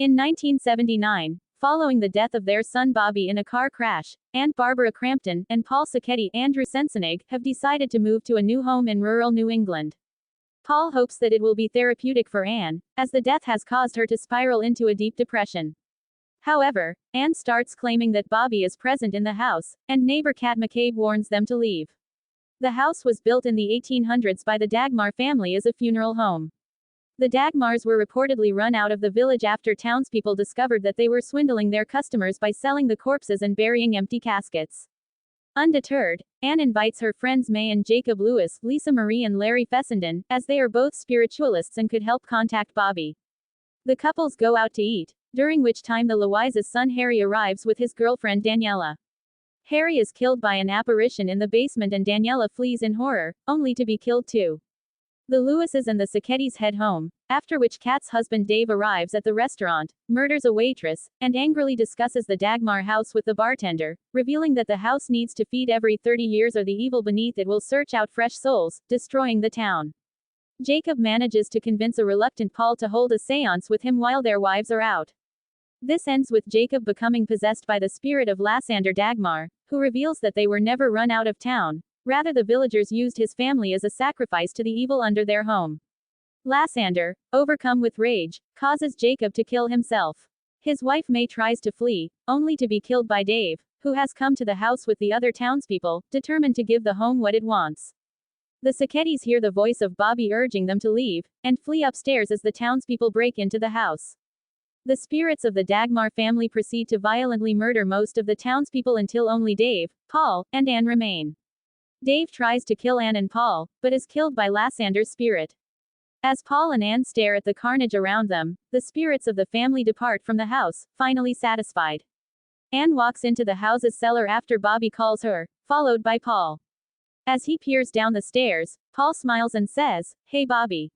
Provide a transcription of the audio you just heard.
In 1979, following the death of their son Bobby in a car crash, Aunt Barbara Crampton and Paul Sacchetti Andrew Senseneg have decided to move to a new home in rural New England. Paul hopes that it will be therapeutic for Anne, as the death has caused her to spiral into a deep depression. However, Anne starts claiming that Bobby is present in the house, and neighbor Cat McCabe warns them to leave. The house was built in the 1800s by the Dagmar family as a funeral home. The Dagmars were reportedly run out of the village after townspeople discovered that they were swindling their customers by selling the corpses and burying empty caskets. Undeterred, Anne invites her friends May and Jacob Lewis, Lisa Marie and Larry Fessenden, as they are both spiritualists and could help contact Bobby. The couples go out to eat, during which time the Loiza's son Harry arrives with his girlfriend Daniela. Harry is killed by an apparition in the basement and Daniela flees in horror, only to be killed too. The Lewises and the Sacchettis head home, after which Kat's husband Dave arrives at the restaurant, murders a waitress, and angrily discusses the Dagmar house with the bartender, revealing that the house needs to feed every 30 years or the evil beneath it will search out fresh souls, destroying the town. Jacob manages to convince a reluctant Paul to hold a seance with him while their wives are out. This ends with Jacob becoming possessed by the spirit of Lassander Dagmar, who reveals that they were never run out of town. Rather, the villagers used his family as a sacrifice to the evil under their home. Lassander, overcome with rage, causes Jacob to kill himself. His wife May tries to flee, only to be killed by Dave, who has come to the house with the other townspeople, determined to give the home what it wants. The Sacchettis hear the voice of Bobby urging them to leave, and flee upstairs as the townspeople break into the house. The spirits of the Dagmar family proceed to violently murder most of the townspeople until only Dave, Paul, and Anne remain. Dave tries to kill Anne and Paul, but is killed by Lassander's spirit. As Paul and Anne stare at the carnage around them, the spirits of the family depart from the house, finally satisfied. Anne walks into the house's cellar after Bobby calls her, followed by Paul. As he peers down the stairs, Paul smiles and says, "Hey Bobby.